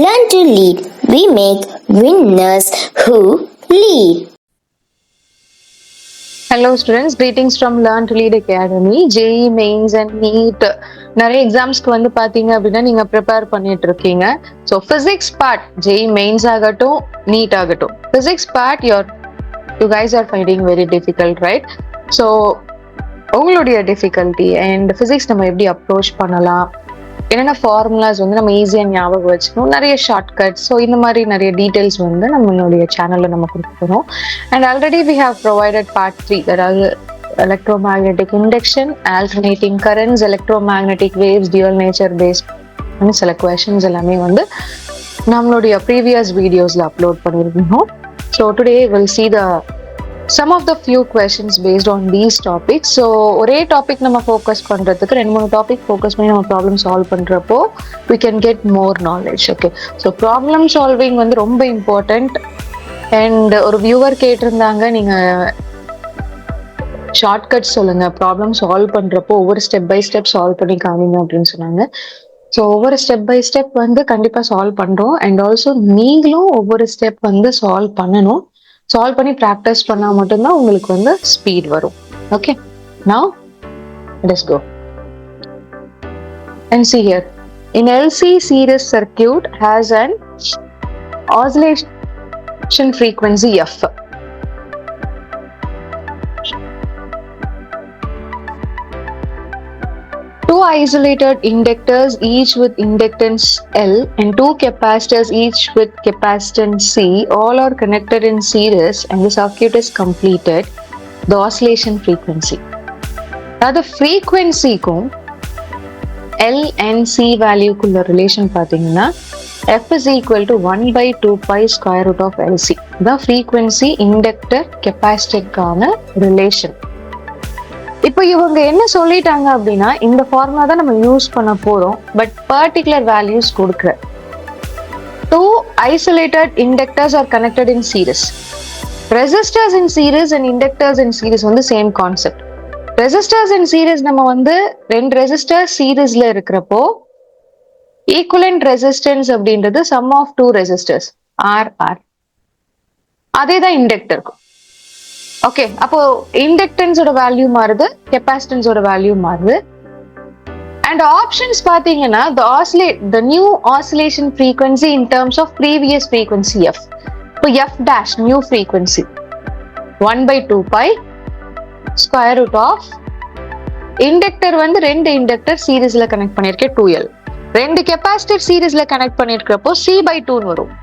Learn to lead. We make winners who lead. Hello students, greetings from Learn to Lead Academy. JEE Mains and NEET நிறைய எக்ஸாம்ஸ்க்கு வந்து பாத்தீங்க அப்படின்னா நீங்க prepare பண்ணிட்டு இருக்கீங்க. So physics part JEE Mains ஆகட்டும் NEET ஆகட்டும், physics part you guys are finding very difficult, right? So உங்களுடைய டிஃபிகல்ட்டி அண்ட் பிசிக்ஸ் நம்ம எப்படி அப்ரோச் பண்ணலாம், என்னென்ன ஃபார்முலாஸ் வந்து நம்ம ஈஸியாக ஞாபகம் வச்சுக்கணும், நிறைய ஷார்ட்கட், ஸோ இந்த மாதிரி நிறைய டீட்டெயில்ஸ் வந்து நம்மளுடைய சேனலில் நம்ம கொடுத்துருக்கோம். And already we have provided part 3, அதாவது electromagnetic induction, alternating currents, electromagnetic waves, dual nature based சில கொஷின்ஸ் எல்லாமே வந்து நம்மளுடைய ப்ரீவியஸ் வீடியோஸில் அப்லோட் பண்ணியிருக்கோம். So today will see the some of the few questions based on these topics. So ஒரே topic நம்ம focus பண்றதுக்கு 2-3 டாபிக் ஃபோக்கஸ் பண்ணி நம்ம ப்ராப்ளம் சால்வ் பண்றப்போ we can get more knowledge. Okay, so problem solving வந்து ரொம்ப important. And ஒரு viewer கேட்டிருந்தாங்க, நீங்க ஷார்ட்கட் சொல்லுங்க, ப்ராப்ளம் சால்வ் பண்றப்போ ஒவ்வொரு ஸ்டெப் பை ஸ்டெப் சால்வ் பண்ணி காமிங்க அப்படின்னு சொன்னாங்க. ஸோ ஒவ்வொரு ஸ்டெப் பை ஸ்டெப் வந்து கண்டிப்பா சால்வ் பண்றோம். அண்ட் ஆல்சோ நீங்களும் ஒவ்வொரு ஸ்டெப் வந்து சால்வ் பண்ணணும். சால்வ் பண்ணி ப்ராக்டிஸ் பண்ணா மட்டும்தான் உங்களுக்கு வந்து ஸ்பீட் வரும். Okay, now let's go and see here. In LC series circuit has an oscillation frequency f. Two isolated inductors each with inductance L and two capacitors each with capacitance C all are connected in series and the circuit is completed. The oscillation frequency. Now the frequency kum L and C value kulla relation pathina f is equal to 1 by 2 pi square root of LC. The frequency inductor capacitor கான relation. இப்போ இவங்க என்ன சொல்லிட்டாங்க அப்படின்னா, இந்த formula தான் நம்ம use பண்ண போறோம், பட் பர்டிகுலர் வேல்யூஸ் கொடுக்குற. Two isolated inductors are connected in series. Resistors in series and inductors in series வந்து same concept. Resistors in series நம்ம வந்து 2 ரெசிஸ்டர்ஸ் சீரிஸ்ல இருக்கிறப்போ ஈக்குவலன்ட் ரெசிஸ்டன்ஸ் அப்படின்றது சம் ஆஃப் 2 ரெசிஸ்டர்ஸ் ஆர். அதேதான் இண்டக்டருக்கும். ஓகே, அப்போ இண்டக்டன்ஸோட வேல்யூ மாறுது, கெப்பாசிட்டன்ஸோட வேல்யூ மாறுது. அண்ட் ஆப்ஷன்ஸ் பாத்தீங்கன்னா the new oscillation frequency in terms of previous frequency f. இப்போ f dash new frequency 1 by 2 pi square root of inductor வந்து 2 இண்டக்டர் சீரிஸ்ல கனெக்ட் பண்ணிருக்கேன் 2L, 2 கெப்பாசிட்டர் சீரிஸ்ல கனெக்ட் பண்ணிருக்கிறப்போ c by 2 வரும்.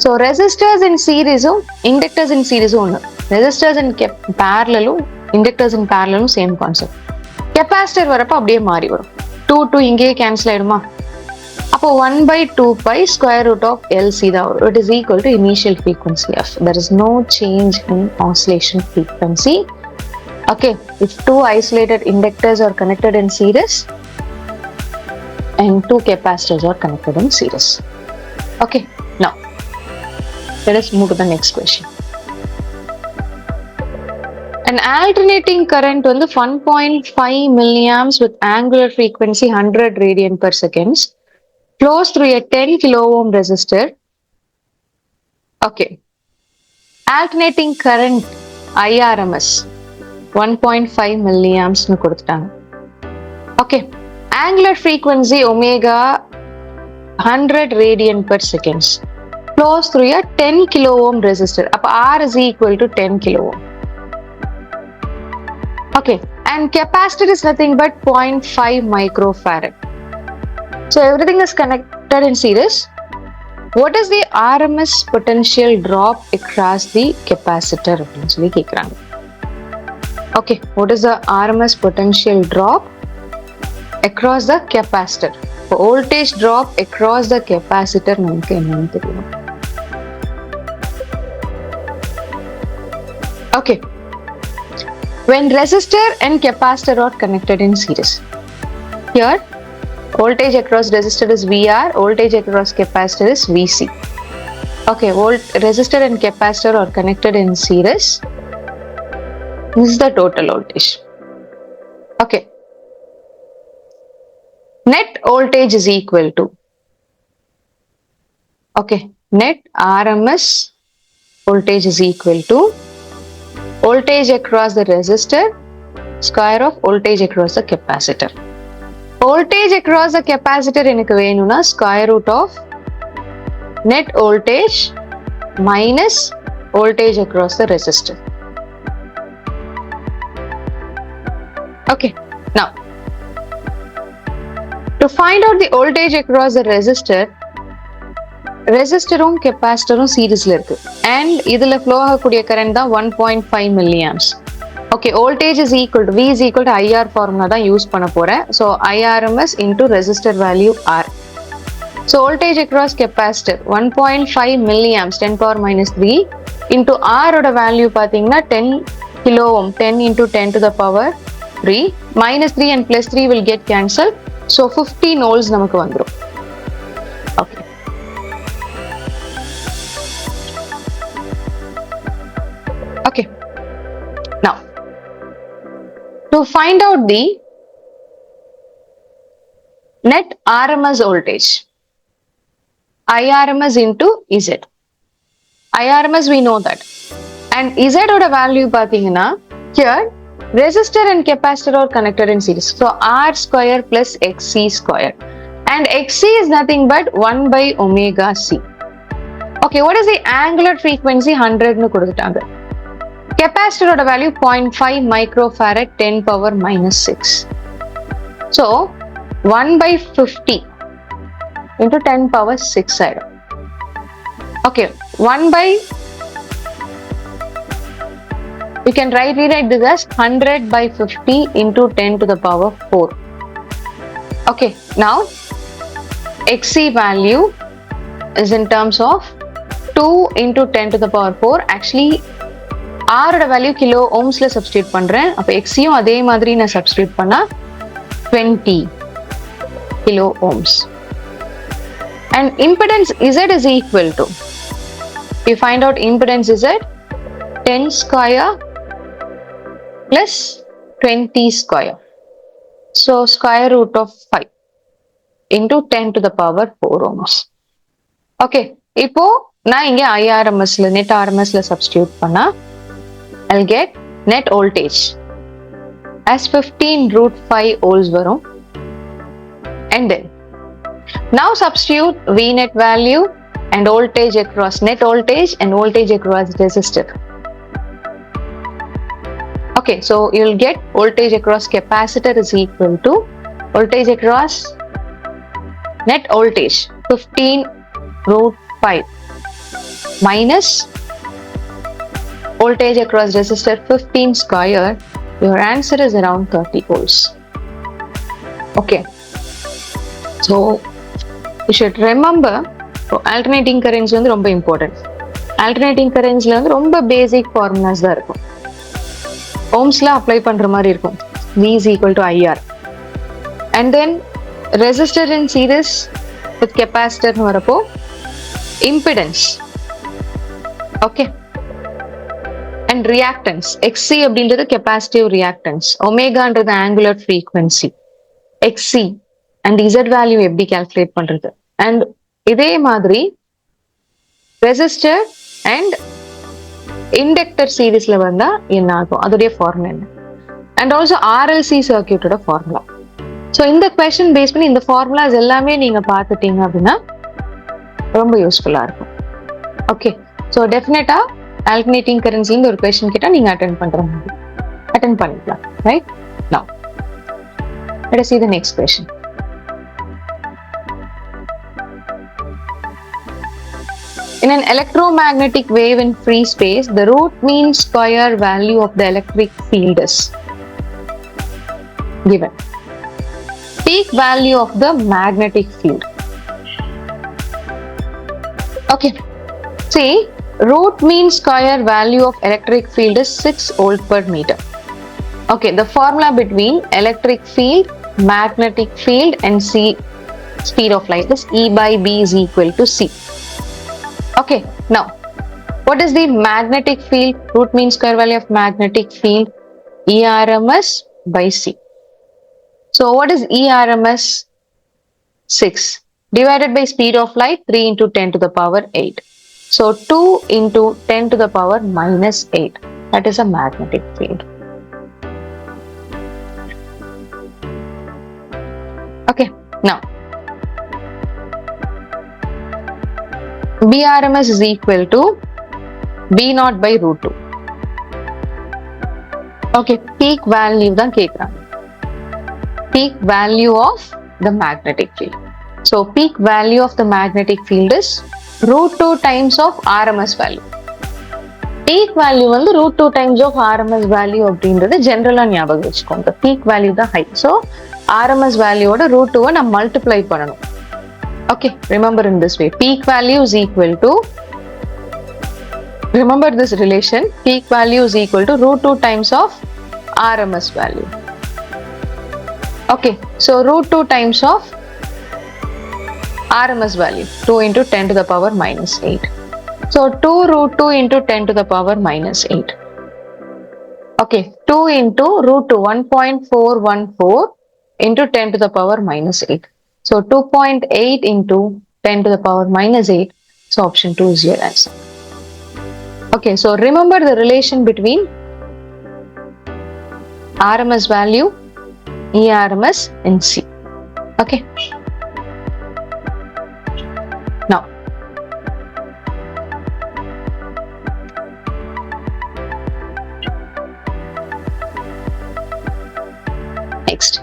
ஸோ ரெசிஸ்டர்ஸ் இன் சீரிஸும் inductors in சீரிஸும் ஒன்று, ரெசிஸ்டர்ஸ் இன் பேரலும் இண்டக்டர்ஸ் இன் பேரலும் சேம் கான்செப்ட். கெப்பாசிட்டர் வரப்போ அப்படியே மாறி வரும், 2 இங்கேயே கேன்சல் ஆயிடுமா. அப்போ 1 by 2 pi square root of LC தான் வரும். It is equal to initial frequency f. There is no change in oscillation frequency. Okay, if 2 isolated inductors are connected in series and 2 capacitors are connected in series. Okay, now let us move to the next question. An alternating current வந்து 1.5 milliamps with angular frequency 100 radian per second flows through a 10 kilo ohm resistor. Okay, alternating current IRMS 1.5 milliamps னு கொடுத்துட்டாங்க. Okay, angular frequency omega 100 radian per second flows through a 10 kilo ohm resistor. அப்ப R is equal to 10 kilo ohm. Okay, and capacitor is nothing but 0.5 microfarad. So everything is connected in series. What is the RMS potential drop across the capacitor அப்படின்னு சொல்லி கேக்குறாங்க. Okay, what is the RMS potential drop across the capacitor? Voltage drop across the capacitor நமக்கு என்னன்னு தெரியும். Okay, when resistor and capacitor are connected in series, here voltage across resistor is VR, voltage across capacitor is VC. Okay, resistor and capacitor are connected in series. This is the total voltage. Okay, net voltage is equal to Okay, net RMS voltage is equal to voltage across the resistor square of voltage across the capacitor. Voltage across the capacitor எனக்கு வேணும்னா square root of net voltage minus voltage across the resistor. Okay, now to find out the voltage across the resistor, ரெசிஸ்டரும் கெப்பாசிட்டரும் சீரிஸ்ல இருக்கு and இதுல flow ஆகக்கூடிய current தான் 1.5 milliamps. Okay, voltage is equal to V is equal to IR formula தான் use பண்ண போறேன். So IRMS into resistor value R. So voltage across capacitor 1.5 milliamps 10 power minus 3 into R ஓட value பார்த்தீங்கன்னா 10 kilo ohm 10 into 10 to the power 3 minus 3 and plus 3 will get cancelled. So 15 volts நமக்கு வந்துடும். Okay, okay, now to find out the net RMS voltage, IRMS into Z. IRMS we know that, and Z oda value pathina here resistor and capacitor are connected in series, so R square plus XC square, and XC is nothing but 1 by omega C. Okay, what is the angular frequency? 100 nu kodutanga. Capacitor oda value 0.5 microfarad 10 power minus 6. So 1 by 50 into 10 power 6 side. Okay, 1 by, you can rewrite this as 100 by 50 into 10 to the power 4. Okay, now XC value is in terms of 2 into 10 to the power 4. Actually R ஓட value kilo ஓம்ஸ்ல substitute பண்றேன். அப்ப Xயும் அதே மாதிரி நான் substitute பண்ணா 20 kilo ohms. And impedance Z is equal to, you find out impedance Z 10 square plus 20 square. So square root of 5 into 10 to the power 4 ohms. Okay, இப்போ நான் இங்க IRMSல net RMSல சப்ஸ்டிட்யூட் பண்ணா I'll get net voltage as 15 root 5 volts varum, and then now substitute V net value and voltage across net voltage and voltage across resistor. Okay, so you'll get voltage across capacitor is equal to voltage across net voltage 15 root 5 minus voltage across resistor 15 square. Your answer is around 30 volts. Okay, so you should remember alternating currents வந்து ரொம்ப important. Alternating currentsல வந்து ரொம்ப basic formulas தான் இருக்கும். ohmsல apply பண்ற மாதிரி இருக்கும். V is equal to IR, and then resistor in series with capacitor னு வரப்போ impedance. Okay, and reactance XC அப்படின்றது capacitive reactance, ஒமேகான்றது angular frequency, XC and Z value எப்படி calculate பண்றது, and இதே மாதிரி resistor and inductor சீரிஸ்ல வந்தா என்ன ஆகும், அதோடைய ஃபார்முலா என்ன, and also RLC சர்க்யூட்டோட ஃபார்முலா. ஸோ இந்த கொஸ்டின் பேஸ் பண்ணி இந்த ஃபார்முலாஸ் எல்லாமே நீங்க பார்த்துட்டீங்க அப்படின்னா ரொம்ப யூஸ்ஃபுல்லா இருக்கும். ஓகே, ஸோ டெஃபினட்டா alternating currents இருந்து ஒரு கொஸ்டின் கேட்டா நீங்க அட்டென்ட் பண்ணிக்கலாம், right? Now let us see the next question. In an electromagnetic wave in free space, the root mean square value of the electric field is given. Peak value of the magnetic field. Okay, see, root mean square value of electric field is 6 volt per meter. Okay, the formula between electric field, magnetic field and speed of light is E by B is equal to C. Okay, now what is the magnetic field? Root mean square value of magnetic field, ERMS by C. So what is ERMS? 6. divided by speed of light 3 into 10 to the power 8. So 2 into 10 to the power minus 8. That is a magnetic field. Okay, now Brms is equal to B naught by root 2. Okay, peak value தான் கேக்குறாங்க. Peak value of the magnetic field. So peak value of the magnetic field is root 2 times of RMS value. Peak value வந்து root 2 times of RMS value அப்படின்றது ஜெனரலா ஞாபகம் வச்சுக்கோங்க. Peak value தான் high. So RMS value ஓட root 2 நம்ம multiply பண்ணணும். Okay, remember in this way. Peak value is equal to, remember this relation, peak value is equal to root 2 times of RMS value. Okay, so root 2 times of RMS value, 2 into 10 to the power minus 8. So 2 root 2 into 10 to the power minus 8. Okay, 2 into root 2, 1.414 into 10 to the power minus 8. So 2.8 into 10 to the power minus 8. So option 2 is your answer. Okay, so remember the relation between RMS value, ERMS and C. Okay. Now, next,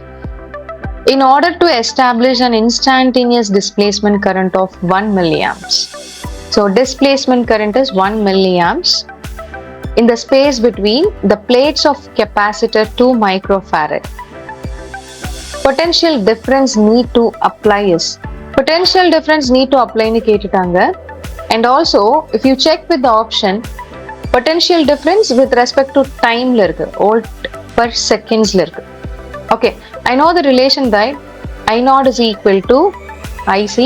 in order to establish an instantaneous displacement current of 1 milliamps. So displacement current is 1 milliamps in the space between the plates of capacitor 2 microfarad. Potential difference need to apply is, potential difference need to apply nu கேட்டுட்டாங்க. And also if you check with the option, potential difference with respect to time ல இருக்கு, volt per seconds ல இருக்கு. Okay, I know the relation that I naught is equal to IC,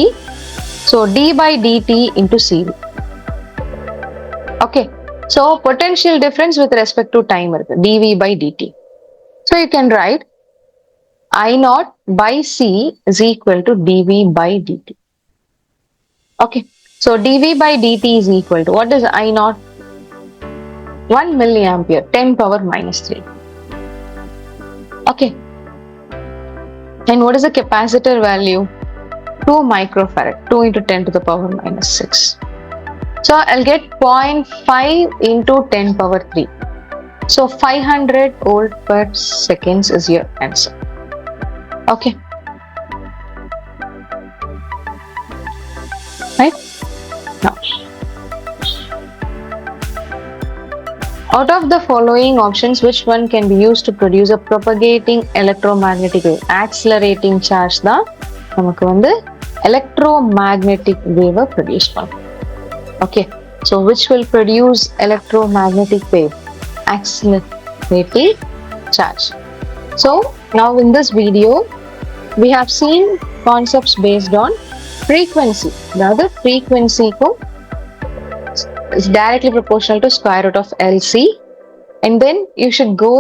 so d by dt into C. Okay, so potential difference with respect to time இருக்கு, dV by dt. So you can write I naught by C is equal to dV by dt. Okay, so dV by dt is equal to, what is I naught? 1 milliampere, 10 power minus 3. Okay, and what is the capacitor value? 2 microfarad, 2 into 10 to the power minus 6. So I'll get 0.5 into 10 power 3. So 500 volt per seconds is your answer. Okay. Right? Now, out of the following options, which one can be used to produce a propagating electromagnetic wave? Accelerating charge தான் நமக்கு வந்து electromagnetic wave produce பண்ணும். Okay, so which will produce electromagnetic wave? Accelerating charge. So now in this video we have seen concepts based on frequency. Now the frequency is directly proportional to square root of LC, and then you should go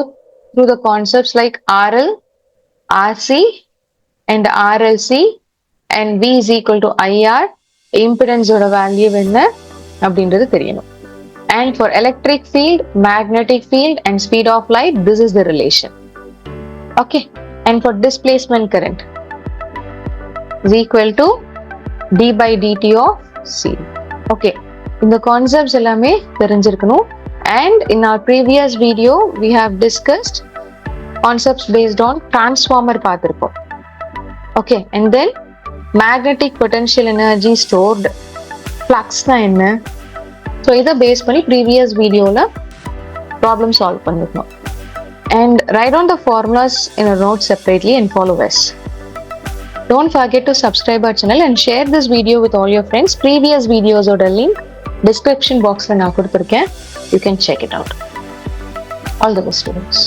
through the concepts like RL, RC and RLC, and V is equal to IR, impedance oda value என்ன அப்படின்றது தெரியணும். And for electric field, magnetic field and speed of light, this is the relation. Okay, and for displacement current is equal to d by dt of C. Okay, இந்த concepts எல்லாமே தெரிஞ்சிருக்கணும். And in our previous video we have discussed concepts based on transformer பார்த்திருப்போம். Okay, and then magnetic potential energy stored, flux na என்ன, so இதை base பண்ணி previous videoல problem solve பண்ணிருக்கோம். And write down the formulas in a note separately and follow us. Don't forget to subscribe our channel and share this video with all your friends. Previous videos oda link description box la na kuduthirken, you can check it out. All the best students.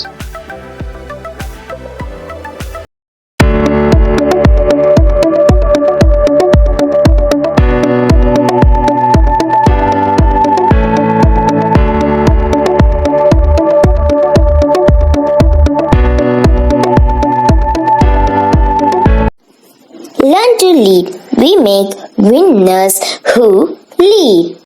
Learn to lead We make winners who lead.